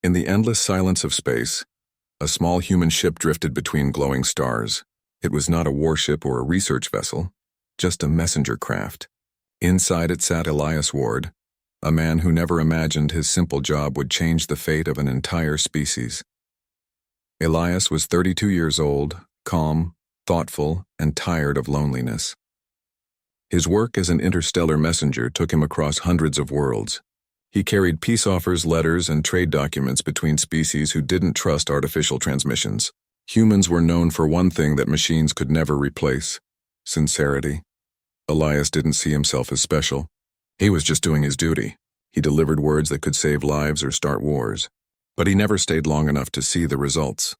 In the endless silence of space, a small human ship drifted between glowing stars. It was not a warship or a research vessel, just a messenger craft. Inside it sat Elias Ward, a man who never imagined his simple job would change the fate of an entire species. Elias was 32 years old, calm, thoughtful, and tired of loneliness. His work as an interstellar messenger took him across hundreds of worlds. He carried peace offers, letters, and trade documents between species who didn't trust artificial transmissions. Humans were known for one thing that machines could never replace: sincerity. Elias didn't see himself as special. He was just doing his duty. He delivered words that could save lives or start wars. But he never stayed long enough to see the results.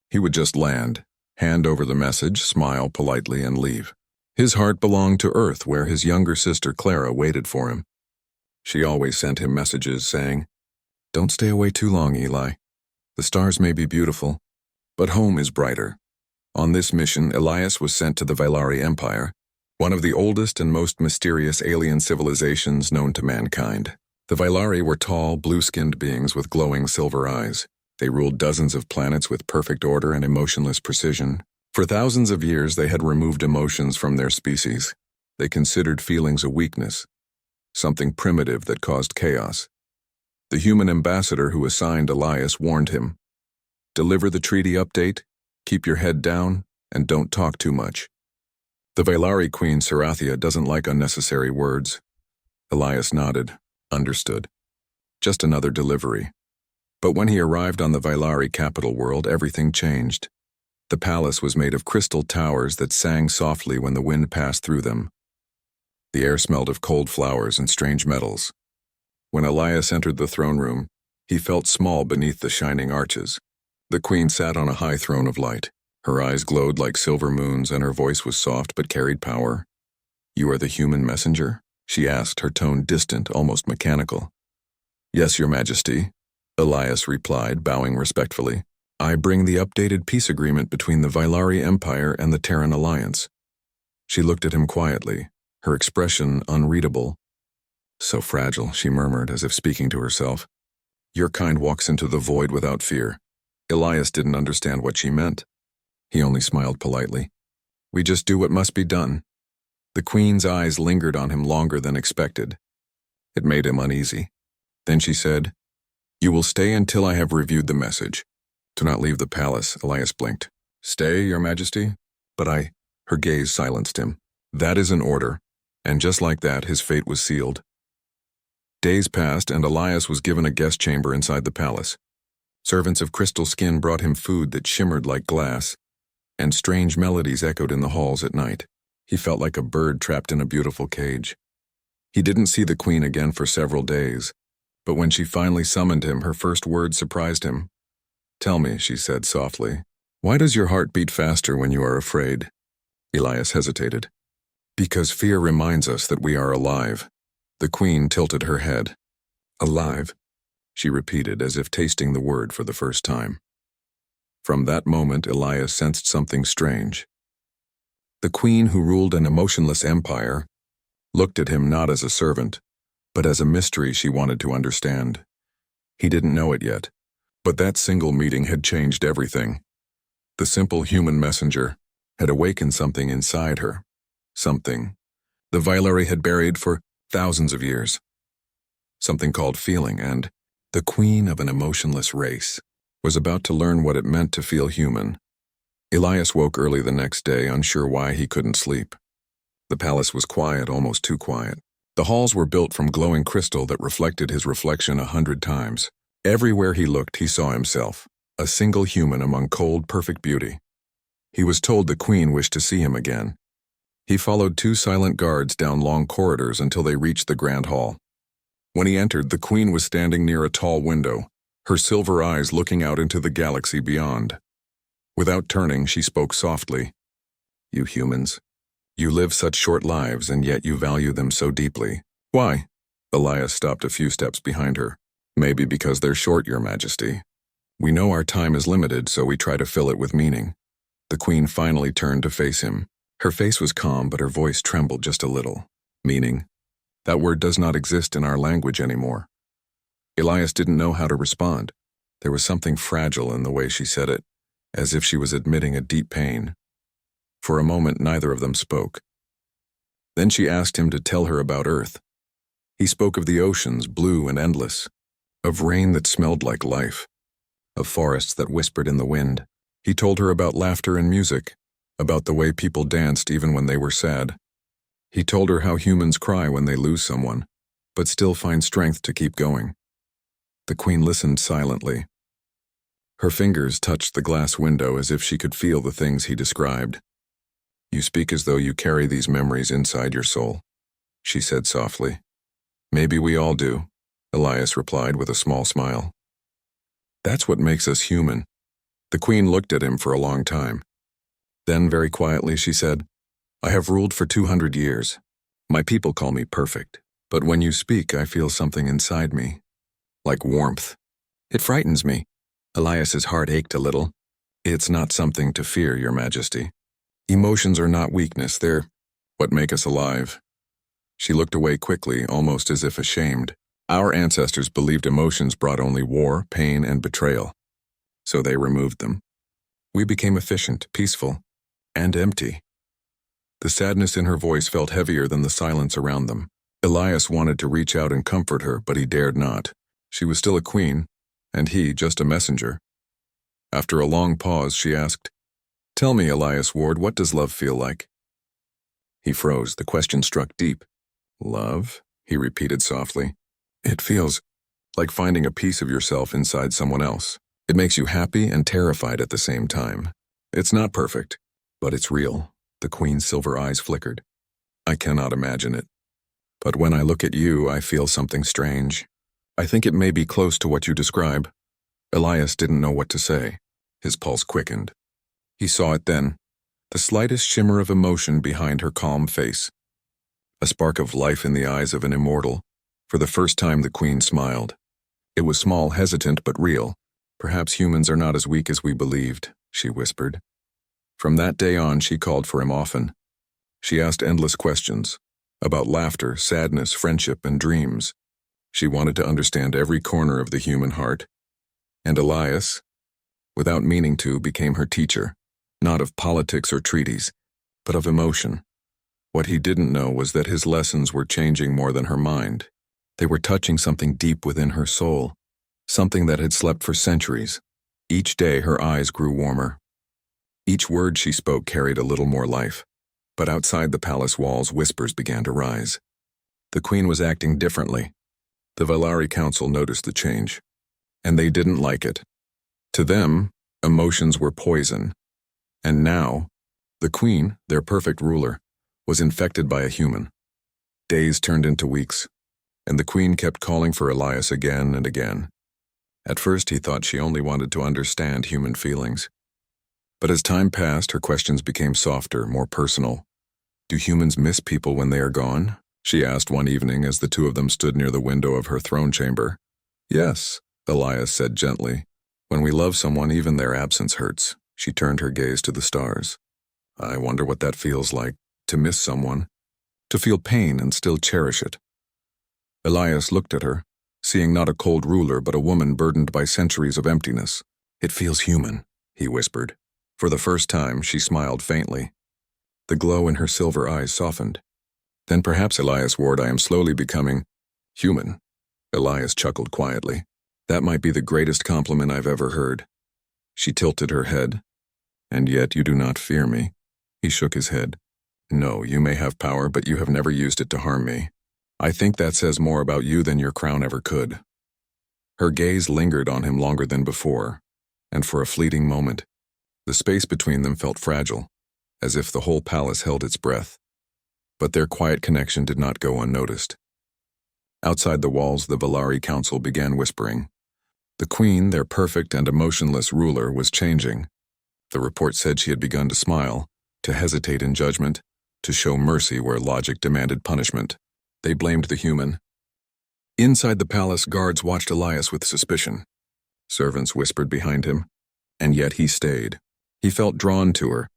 He would just land, hand over the message, smile politely, and leave. His heart belonged to Earth, where his younger sister Clara waited for him. She always sent him messages saying, "Don't stay away too long, Eli. The stars may be beautiful, but home is brighter." On this mission, Elias was sent to the Vylari Empire, one of the oldest and most mysterious alien civilizations known to mankind. The Vylari were tall, blue-skinned beings with glowing silver eyes. They ruled dozens of planets with perfect order and emotionless precision. For thousands of years, they had removed emotions from their species. They considered feelings a weakness, something primitive that caused chaos. The human ambassador who assigned Elias warned him, "Deliver the treaty update, keep your head down, and don't talk too much." The Vylari queen Sarathia doesn't like unnecessary words. Elias nodded, understood. Just another delivery. But when he arrived on the Vylari capital world, everything changed. The palace was made of crystal towers that sang softly when the wind passed through them. The air smelled of cold flowers and strange metals. When Elias entered the throne room, he felt small beneath the shining arches. The queen sat on a high throne of light. Her eyes glowed like silver moons, and her voice was soft but carried power. "You are the human messenger?" she asked, her tone distant, almost mechanical. "Yes, Your Majesty," Elias replied, bowing respectfully. "I bring the updated peace agreement between the Vylari Empire and the Terran Alliance." She looked at him quietly, her expression unreadable. "So fragile," she murmured, as if speaking to herself. "Your kind walks into the void without fear." Elias didn't understand what she meant. He only smiled politely. "We just do what must be done." The queen's eyes lingered on him longer than expected. It made him uneasy. Then she said, "You will stay until I have reviewed the message. Do not leave the palace." Elias blinked. "Stay, Your Majesty?" "But Her gaze silenced him. "That is an order." And just like that, his fate was sealed. Days passed, and Elias was given a guest chamber inside the palace. Servants of crystal skin brought him food that shimmered like glass, and strange melodies echoed in the halls at night. He felt like a bird trapped in a beautiful cage. He didn't see the queen again for several days, but when she finally summoned him, her first words surprised him. "Tell me," she said softly, "why does your heart beat faster when you are afraid?" Elias hesitated. "Because fear reminds us that we are alive." The queen tilted her head. "Alive?" she repeated, as if tasting the word for the first time. From that moment, Elias sensed something strange. The queen, who ruled an emotionless empire, looked at him not as a servant, but as a mystery she wanted to understand. He didn't know it yet, but that single meeting had changed everything. The simple human messenger had awakened something inside her, something the Vylari had buried for thousands of years, something called feeling, and the queen of an emotionless race was about to learn what it meant to feel human. Elias woke early the next day, unsure why he couldn't sleep. The palace was quiet, almost too quiet. The halls were built from glowing crystal that reflected his reflection 100 times. Everywhere he looked, he saw himself, a single human among cold, perfect beauty. He was told the queen wished to see him again. He followed 2 silent guards down long corridors until they reached the grand hall. When he entered, the queen was standing near a tall window, her silver eyes looking out into the galaxy beyond. Without turning, she spoke softly. "You humans, you live such short lives, and yet you value them so deeply. Why?" Elias stopped a few steps behind her. "Maybe because they're short, Your Majesty. We know our time is limited, so we try to fill it with meaning." The queen finally turned to face him. Her face was calm, but her voice trembled just a little. "Meaning? That word does not exist in our language anymore." Elias didn't know how to respond. There was something fragile in the way she said it, as if she was admitting a deep pain. For a moment, neither of them spoke. Then she asked him to tell her about Earth. He spoke of the oceans, blue and endless, of rain that smelled like life, of forests that whispered in the wind. He told her about laughter and music, about the way people danced even when they were sad. He told her how humans cry when they lose someone, but still find strength to keep going. The Queen listened silently. Her fingers touched the glass window as if she could feel the things he described. "You speak as though you carry these memories inside your soul," she said softly. "Maybe we all do," Elias replied with a small smile. "That's what makes us human." The Queen looked at him for a long time. Then, very quietly, she said, "I have ruled for 200 years. My people call me perfect, but when you speak, I feel something inside me, like warmth. It frightens me." Elias's heart ached a little. "It's not something to fear, Your Majesty. Emotions are not weakness, they're what make us alive." She looked away quickly, almost as if ashamed. "Our ancestors believed emotions brought only war, pain, and betrayal. So they removed them. We became efficient, peaceful, and empty." The sadness in her voice felt heavier than the silence around them. Elias wanted to reach out and comfort her, but he dared not. She was still a queen, and he just a messenger. After a long pause, she asked, "Tell me, Elias Ward, what does love feel like?" He froze. The question struck deep. "Love?" he repeated softly. "It feels like finding a piece of yourself inside someone else. It makes you happy and terrified at the same time. It's not perfect, but it's real." The Queen's silver eyes flickered. "I cannot imagine it. But when I look at you, I feel something strange. I think it may be close to what you describe." Elias didn't know what to say. His pulse quickened. He saw it then, the slightest shimmer of emotion behind her calm face. A spark of life in the eyes of an immortal. For the first time, the Queen smiled. It was small, hesitant, but real. "Perhaps humans are not as weak as we believed," she whispered. From that day on, she called for him often. She asked endless questions about laughter, sadness, friendship, and dreams. She wanted to understand every corner of the human heart. And Elias, without meaning to, became her teacher, not of politics or treaties, but of emotion. What he didn't know was that his lessons were changing more than her mind. They were touching something deep within her soul, something that had slept for centuries. Each day her eyes grew warmer. Each word she spoke carried a little more life. But outside the palace walls, whispers began to rise. The Queen was acting differently. The Valari Council noticed the change, and they didn't like it. To them, emotions were poison. And now, the Queen, their perfect ruler, was infected by a human. Days turned into weeks, and the Queen kept calling for Elias again and again. At first he thought she only wanted to understand human feelings. But as time passed, her questions became softer, more personal. "Do humans miss people when they are gone?" she asked one evening as the two of them stood near the window of her throne chamber. "Yes," Elias said gently. "When we love someone, even their absence hurts." She turned her gaze to the stars. "I wonder what that feels like, to miss someone, to feel pain and still cherish it." Elias looked at her, seeing not a cold ruler but a woman burdened by centuries of emptiness. "It feels human," he whispered. For the first time, she smiled faintly. The glow in her silver eyes softened. "Then perhaps, Elias Ward, I am slowly becoming human." Elias chuckled quietly. "That might be the greatest compliment I've ever heard." She tilted her head. "And yet you do not fear me." He shook his head. "No, you may have power, but you have never used it to harm me. I think that says more about you than your crown ever could." Her gaze lingered on him longer than before, and for a fleeting moment, the space between them felt fragile, as if the whole palace held its breath. But their quiet connection did not go unnoticed. Outside the walls, the Valari Council began whispering. The Queen, their perfect and emotionless ruler, was changing. The report said she had begun to smile, to hesitate in judgment, to show mercy where logic demanded punishment. They blamed the human. Inside the palace, guards watched Elias with suspicion. Servants whispered behind him, and yet he stayed. He felt drawn to her,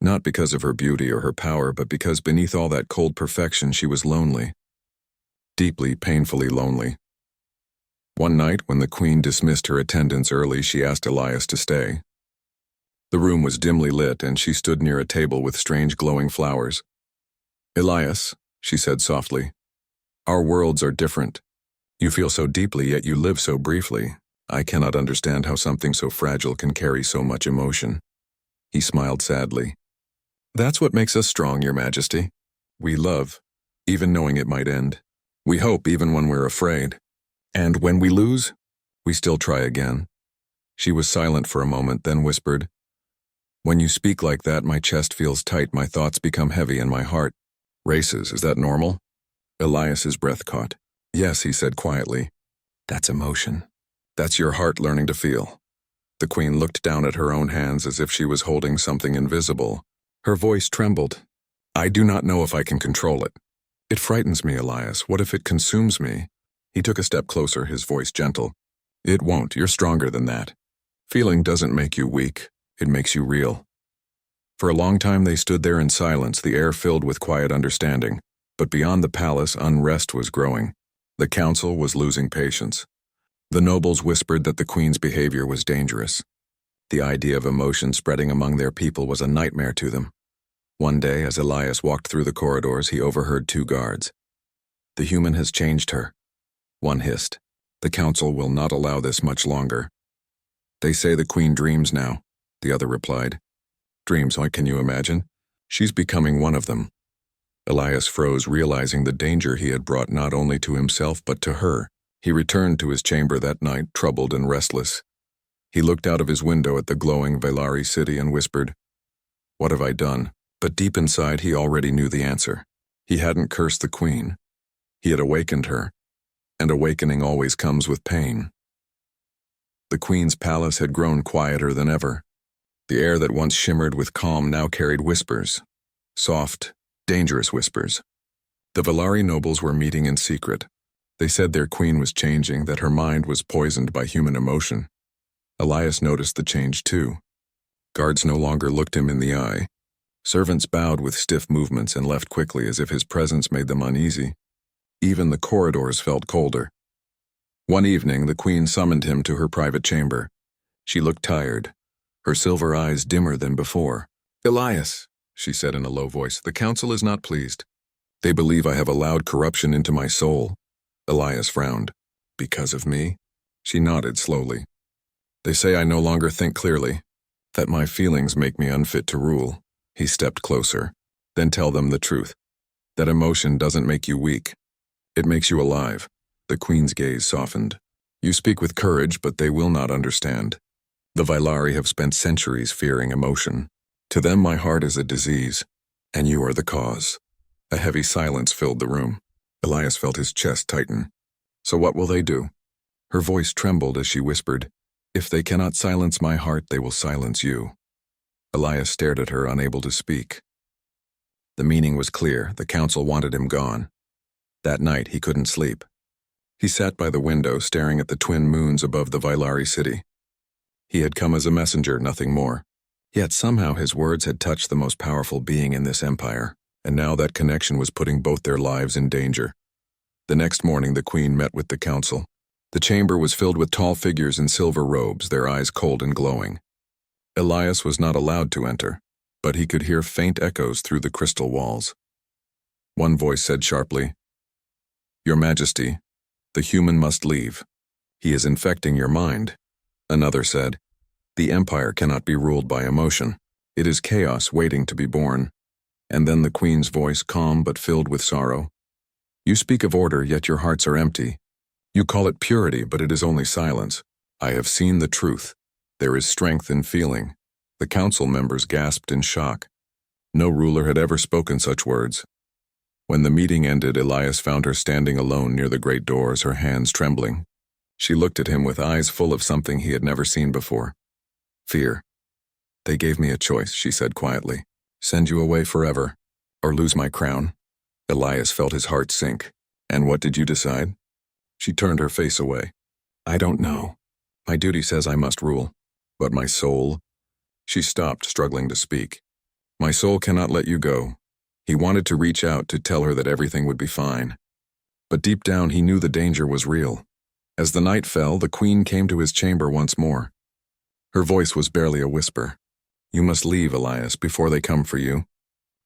not because of her beauty or her power, but because beneath all that cold perfection she was lonely. Deeply, painfully lonely. One night, when the queen dismissed her attendants early, she asked Elias to stay. The room was dimly lit, and she stood near a table with strange glowing flowers. "Elias," she said softly, "our worlds are different. You feel so deeply, yet you live so briefly. I cannot understand how something so fragile can carry so much emotion." He smiled sadly. "That's what makes us strong, Your Majesty. We love, even knowing it might end. We hope even when we're afraid. And when we lose, we still try again." She was silent for a moment, then whispered, "When you speak like that, my chest feels tight, my thoughts become heavy, and my heart races. Is that normal?" Elias's breath caught. "Yes," he said quietly. "That's emotion. That's your heart learning to feel." The queen looked down at her own hands as if she was holding something invisible. Her voice trembled. "I do not know if I can control it. It frightens me, Elias. What if it consumes me?" He took a step closer, his voice gentle. "It won't. You're stronger than that. Feeling doesn't make you weak. It makes you real." For a long time they stood there in silence, the air filled with quiet understanding. But beyond the palace, unrest was growing. The council was losing patience. The nobles whispered that the queen's behavior was dangerous. The idea of emotion spreading among their people was a nightmare to them. One day, as Elias walked through the corridors, he overheard two guards. "The human has changed her," one hissed. "The council will not allow this much longer." "They say the queen dreams now," the other replied. "Dreams, what can you imagine? She's becoming one of them." Elias froze, realizing the danger he had brought not only to himself but to her. He returned to his chamber that night, troubled and restless. He looked out of his window at the glowing Velari city and whispered, "What have I done?" But deep inside he already knew the answer. He hadn't cursed the queen. He had awakened her, and awakening always comes with pain. The queen's palace had grown quieter than ever. The air that once shimmered with calm now carried whispers. Soft, dangerous whispers. The Velari nobles were meeting in secret. They said their queen was changing, that her mind was poisoned by human emotion. Elias noticed the change too. Guards no longer looked him in the eye. Servants bowed with stiff movements and left quickly as if his presence made them uneasy. Even the corridors felt colder. One evening, the queen summoned him to her private chamber. She looked tired, her silver eyes dimmer than before. "Elias," she said in a low voice, "the council is not pleased. They believe I have allowed corruption into my soul." Elias frowned. "Because of me?" She nodded slowly. "They say I no longer think clearly, that my feelings make me unfit to rule." He stepped closer. "Then tell them the truth. That emotion doesn't make you weak. It makes you alive." The queen's gaze softened. "You speak with courage, but they will not understand. The Velari have spent centuries fearing emotion. To them my heart is a disease, and you are the cause." A heavy silence filled the room. Elias felt his chest tighten. "So what will they do?" Her voice trembled as she whispered, "If they cannot silence my heart, they will silence you." Elias stared at her, unable to speak. The meaning was clear. The council wanted him gone. That night he couldn't sleep. He sat by the window, staring at the twin moons above the Velari city. He had come as a messenger, nothing more. Yet somehow his words had touched the most powerful being in this empire, and now that connection was putting both their lives in danger. The next morning the queen met with the council. The chamber was filled with tall figures in silver robes, their eyes cold and glowing. Elias was not allowed to enter, but he could hear faint echoes through the crystal walls. One voice said sharply, "Your Majesty, the human must leave. He is infecting your mind." Another said, "The empire cannot be ruled by emotion. It is chaos waiting to be born." And then the queen's voice, calm but filled with sorrow. "You speak of order, yet your hearts are empty. You call it purity, but it is only silence. I have seen the truth. There is strength in feeling." The council members gasped in shock. No ruler had ever spoken such words. When the meeting ended, Elias found her standing alone near the great doors, her hands trembling. She looked at him with eyes full of something he had never seen before. "Fear. They gave me a choice," she said quietly. "Send you away forever, or lose my crown." Elias felt his heart sink. "And what did you decide?" She turned her face away. "I don't know. My duty says I must rule. But my soul—" She stopped, struggling to speak. "My soul cannot let you go." He wanted to reach out to tell her that everything would be fine. But deep down he knew the danger was real. As the night fell, the queen came to his chamber once more. Her voice was barely a whisper. You must leave, Elias, before they come for you.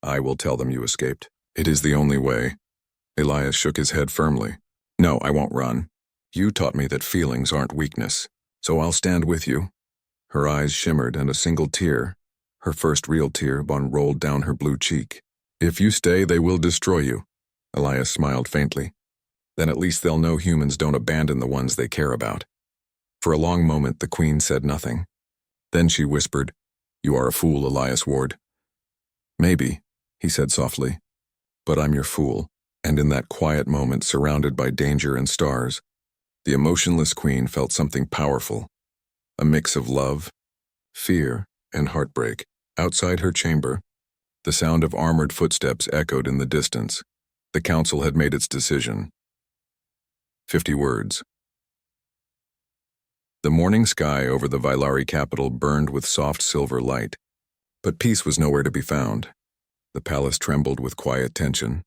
I will tell them you escaped. It is the only way. Elias shook his head firmly. No, I won't run. You taught me that feelings aren't weakness, so I'll stand with you. Her eyes shimmered and a single tear, her first real tear, rolled down her blue cheek. If you stay, they will destroy you. Elias smiled faintly. Then at least they'll know humans don't abandon the ones they care about. For a long moment, the queen said nothing. Then she whispered, You are a fool, Elias Ward. Maybe, he said softly, but I'm your fool. And in that quiet moment, surrounded by danger and stars, the emotionless queen felt something powerful, a mix of love, fear, and heartbreak. Outside her chamber, the sound of armored footsteps echoed in the distance. The council had made its decision. 50 words. The morning sky over the Vylari capital burned with soft silver light, but peace was nowhere to be found. The palace trembled with quiet tension.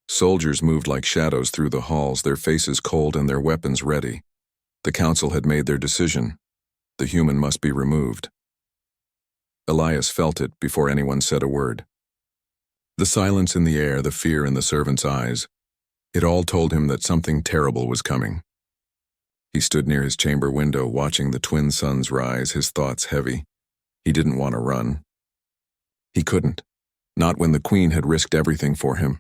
Soldiers moved like shadows through the halls, their faces cold and their weapons ready. The council had made their decision. The human must be removed. Elias felt it before anyone said a word. The silence in the air, the fear in the servants' eyes, it all told him that something terrible was coming. He stood near his chamber window, watching the twin suns rise, his thoughts heavy. He didn't want to run. He couldn't, not when the queen had risked everything for him.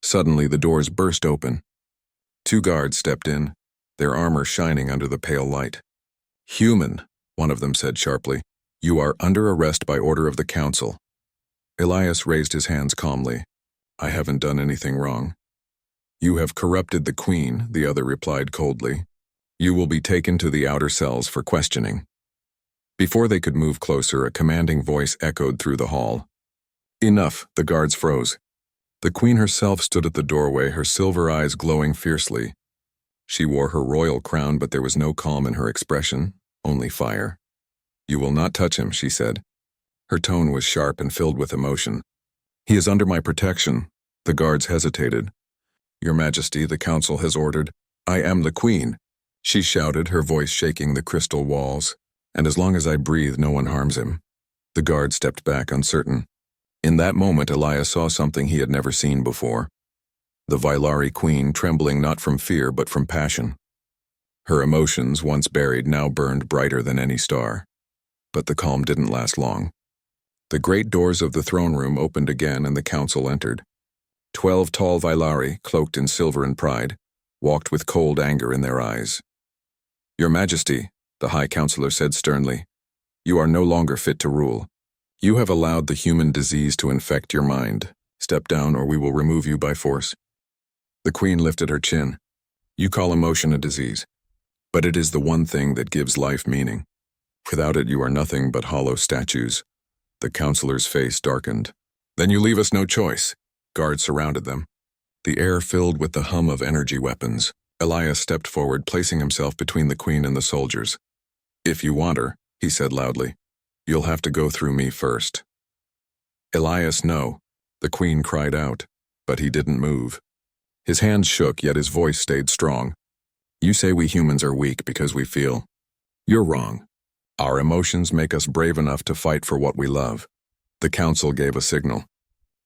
Suddenly, the doors burst open. 2 guards stepped in, their armor shining under the pale light. Human, one of them said sharply. You are under arrest by order of the council. Elias raised his hands calmly. I haven't done anything wrong. You have corrupted the queen, the other replied coldly. You will be taken to the outer cells for questioning. Before they could move closer, a commanding voice echoed through the hall. Enough, the guards froze. The queen herself stood at the doorway, her silver eyes glowing fiercely. She wore her royal crown, but there was no calm in her expression, only fire. You will not touch him, she said. Her tone was sharp and filled with emotion. He is under my protection. The guards hesitated. Your Majesty, the council has ordered. I am the queen, she shouted, her voice shaking the crystal walls. And as long as I breathe, no one harms him. The guard stepped back, uncertain. In that moment, Elias saw something he had never seen before. The Vylari queen trembling not from fear but from passion. Her emotions, once buried, now burned brighter than any star. But the calm didn't last long. The great doors of the throne room opened again and the council entered. 12 tall Vylari, cloaked in silver and pride, walked with cold anger in their eyes. Your Majesty, the High Counselor said sternly, you are no longer fit to rule. You have allowed the human disease to infect your mind. Step down or we will remove you by force. The queen lifted her chin. You call emotion a disease, but it is the one thing that gives life meaning. Without it, you are nothing but hollow statues. The counselor's face darkened. Then you leave us no choice. Guards surrounded them. The air filled with the hum of energy weapons. Elias stepped forward, placing himself between the queen and the soldiers. If you want her, he said loudly, you'll have to go through me first. Elias, no, the queen cried out, but he didn't move. His hands shook, yet his voice stayed strong. You say we humans are weak because we feel. You're wrong. Our emotions make us brave enough to fight for what we love. The council gave a signal.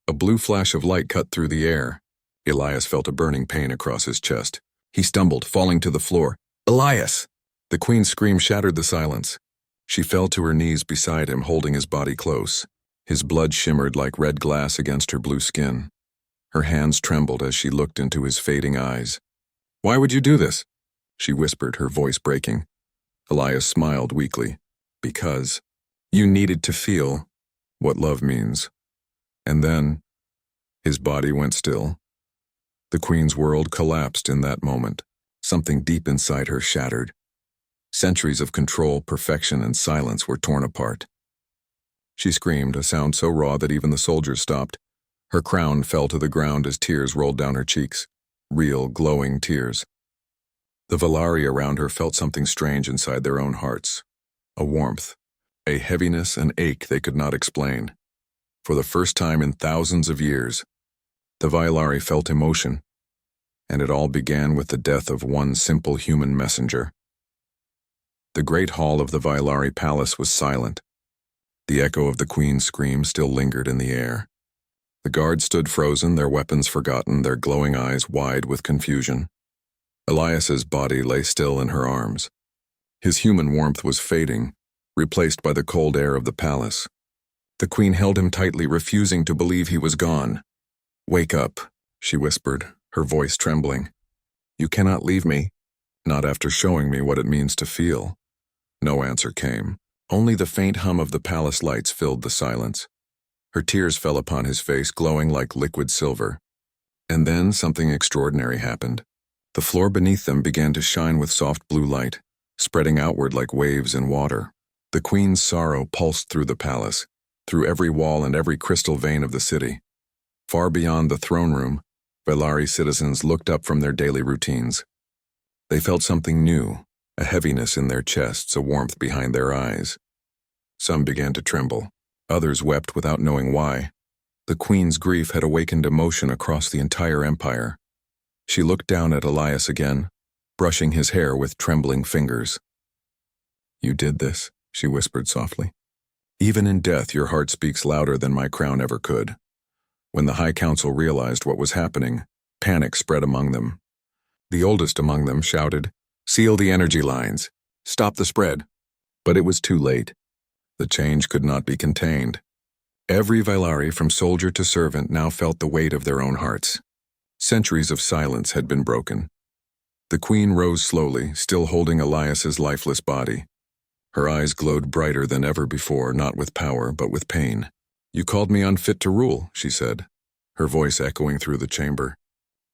A blue flash of light cut through the air. Elias felt a burning pain across his chest. He stumbled, falling to the floor. Elias! The queen's scream shattered the silence. She fell to her knees beside him, holding his body close. His blood shimmered like red glass against her blue skin. Her hands trembled as she looked into his fading eyes. Why would you do this? She whispered, her voice breaking. Elias smiled weakly. Because you needed to feel what love means. And then his body went still. The queen's world collapsed in that moment. Something deep inside her shattered. Centuries of control, perfection, and silence were torn apart. She screamed, a sound so raw that even the soldiers stopped. Her crown fell to the ground as tears rolled down her cheeks. Real, glowing tears. The Vylari around her felt something strange inside their own hearts. A warmth, a heaviness, an ache they could not explain. For the first time in thousands of years, the Vylari felt emotion, and it all began with the death of one simple human messenger. The great hall of the Vailari palace was silent. The echo of the queen's scream still lingered in the air. The guards stood frozen, their weapons forgotten, their glowing eyes wide with confusion. Elias's body lay still in her arms. His human warmth was fading, replaced by the cold air of the palace. The queen held him tightly, refusing to believe he was gone. "Wake up," she whispered, her voice trembling. "You cannot leave me, not after showing me what it means to feel." No answer came. Only the faint hum of the palace lights filled the silence. Her tears fell upon his face, glowing like liquid silver. And then something extraordinary happened. The floor beneath them began to shine with soft blue light, spreading outward like waves in water. The queen's sorrow pulsed through the palace, through every wall and every crystal vein of the city. Far beyond the throne room, Vailari citizens looked up from their daily routines. They felt something new, a heaviness in their chests, a warmth behind their eyes. Some began to tremble. Others wept without knowing why. The queen's grief had awakened emotion across the entire empire. She looked down at Elias again, brushing his hair with trembling fingers. "You did this," she whispered softly. "Even in death, your heart speaks louder than my crown ever could." When the High Council realized what was happening, panic spread among them. The oldest among them shouted, "Seal the energy lines! Stop the spread!" But it was too late. The change could not be contained. Every Vailari, from soldier to servant, now felt the weight of their own hearts. Centuries of silence had been broken. The queen rose slowly, still holding Elias's lifeless body. Her eyes glowed brighter than ever before, not with power, but with pain. "You called me unfit to rule," she said, her voice echoing through the chamber.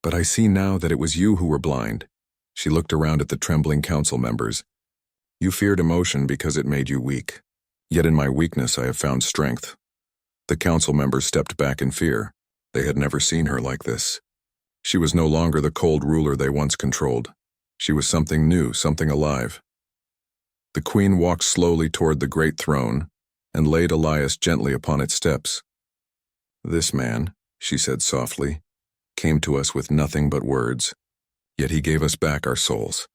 "But I see now that it was you who were blind." She looked around at the trembling council members. "You feared emotion because it made you weak. Yet in my weakness I have found strength." The council members stepped back in fear. They had never seen her like this. She was no longer the cold ruler they once controlled. She was something new, something alive. The queen walked slowly toward the great throne and laid Elias gently upon its steps. "This man," she said softly, "came to us with nothing but words, yet he gave us back our souls."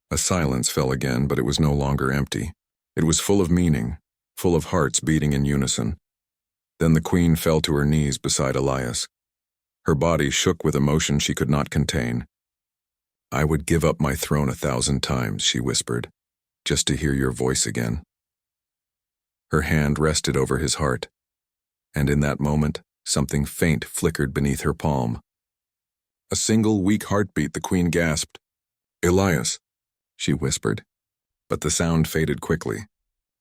A silence fell again, but it was no longer empty. It was full of meaning, full of hearts beating in unison. Then the queen fell to her knees beside Elias. Her body shook with emotion she could not contain. "I would give up my throne 1,000 times, she whispered, "just to hear your voice again." Her hand rested over his heart, and in that moment, something faint flickered beneath her palm. A single weak heartbeat, the queen gasped. "Elias," she whispered, but the sound faded quickly.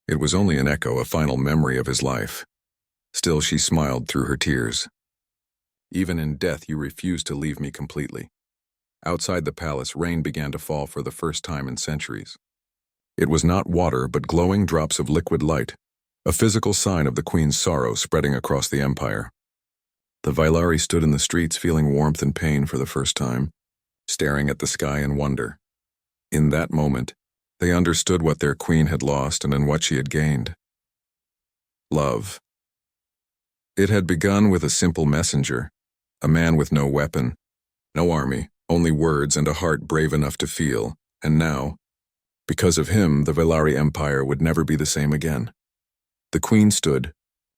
It was only an echo, a final memory of his life. Still she smiled through her tears. "Even in death you refused to leave me completely." Outside the palace, rain began to fall for the first time in centuries. It was not water, but glowing drops of liquid light, a physical sign of the queen's sorrow spreading across the empire. The Vailari stood in the streets feeling warmth and pain for the first time, staring at the sky in wonder. In that moment, they understood what their queen had lost and in what she had gained. Love. It had begun with a simple messenger, a man with no weapon, no army, only words and a heart brave enough to feel, and now, because of him, the Vailari Empire would never be the same again. The queen stood,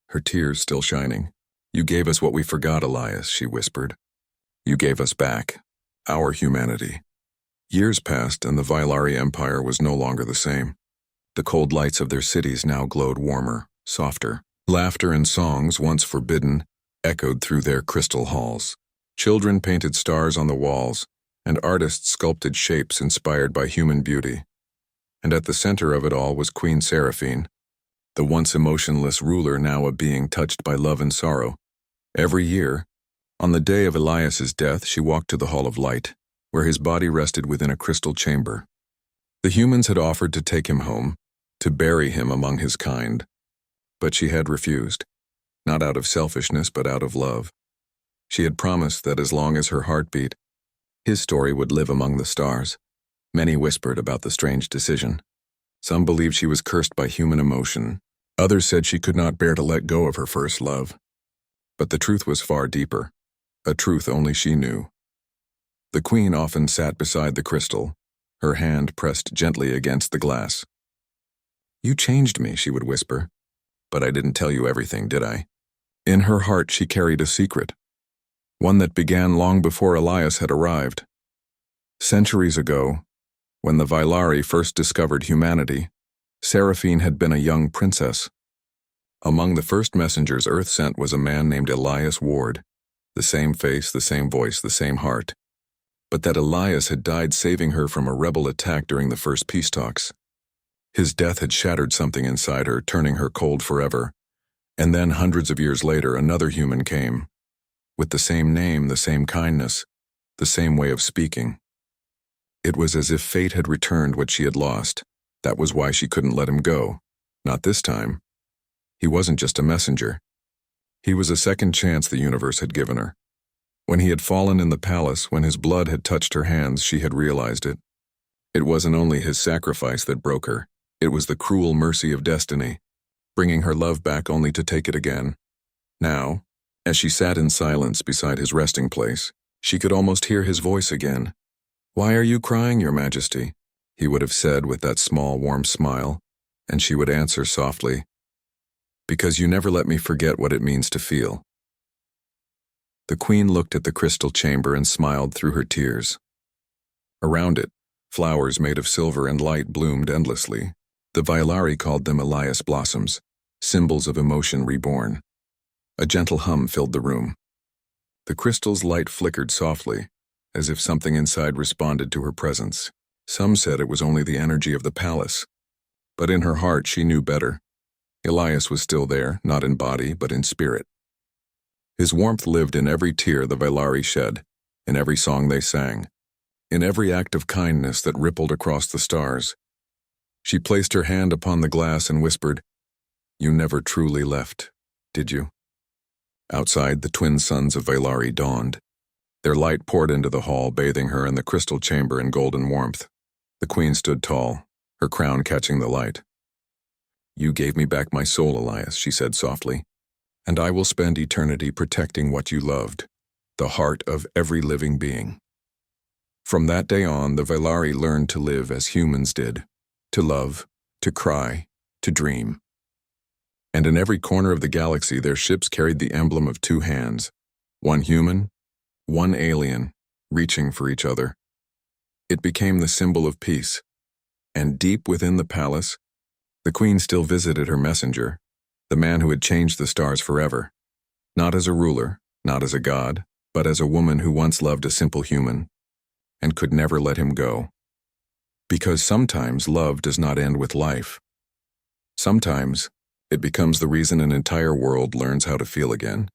her tears still shining. "You gave us what we forgot, Elias," she whispered. "You gave us back our humanity." Years passed, and the Vailari Empire was no longer the same. The cold lights of their cities now glowed warmer, softer. Laughter and songs, once forbidden, echoed through their crystal halls. Children painted stars on the walls, and artists sculpted shapes inspired by human beauty. And at the center of it all was Queen Seraphine, the once emotionless ruler, now a being touched by love and sorrow. Every year, on the day of Elias's death, she walked to the Hall of Light, where his body rested within a crystal chamber. The humans had offered to take him home, to bury him among his kind, but she had refused, not out of selfishness but out of love. She had promised that as long as her heart beat, his story would live among the stars. Many whispered about the strange decision. Some believed she was cursed by human emotion. Others said she could not bear to let go of her first love. But the truth was far deeper, a truth only she knew. The queen often sat beside the crystal, her hand pressed gently against the glass. "You changed me," she would whisper. "But I didn't tell you everything, did I?" In her heart she carried a secret, one that began long before Elias had arrived. Centuries ago, when the Vailari first discovered humanity, Seraphine had been a young princess. Among the first messengers Earth sent was a man named Elias Ward, the same face, the same voice, the same heart. But that Elias had died saving her from a rebel attack during the first peace talks. His death had shattered something inside her, turning her cold forever. And then, hundreds of years later, another human came, with the same name, the same kindness, the same way of speaking. It was as if fate had returned what she had lost. That was why she couldn't let him go. Not this time. He wasn't just a messenger. He was a second chance the universe had given her. When he had fallen in the palace, when his blood had touched her hands, she had realized it. It wasn't only his sacrifice that broke her. It was the cruel mercy of destiny, bringing her love back only to take it again. Now, as she sat in silence beside his resting place, she could almost hear his voice again. "Why are you crying, Your Majesty?" he would have said with that small, warm smile, and she would answer softly, "Because you never let me forget what it means to feel." The queen looked at the crystal chamber and smiled through her tears. Around it, flowers made of silver and light bloomed endlessly. The Vailari called them Elias blossoms, symbols of emotion reborn. A gentle hum filled the room. The crystal's light flickered softly, as if something inside responded to her presence. Some said it was only the energy of the palace, but in her heart she knew better. Elias was still there, not in body, but in spirit. His warmth lived in every tear the Vailari shed, in every song they sang, in every act of kindness that rippled across the stars. She placed her hand upon the glass and whispered, "You never truly left, did you?" Outside, the twin suns of Vailari dawned. Their light poured into the hall, bathing her in the crystal chamber in golden warmth. The queen stood tall, her crown catching the light. "You gave me back my soul, Elias," she said softly, "and I will spend eternity protecting what you loved, the heart of every living being." From that day on, the Vailari learned to live as humans did, to love, to cry, to dream. And in every corner of the galaxy, their ships carried the emblem of two hands, one human, one alien, reaching for each other. It became the symbol of peace. And deep within the palace, the queen still visited her messenger, the man who had changed the stars forever. Not as a ruler, not as a god, but as a woman who once loved a simple human and could never let him go. Because sometimes love does not end with life. Sometimes it becomes the reason an entire world learns how to feel again.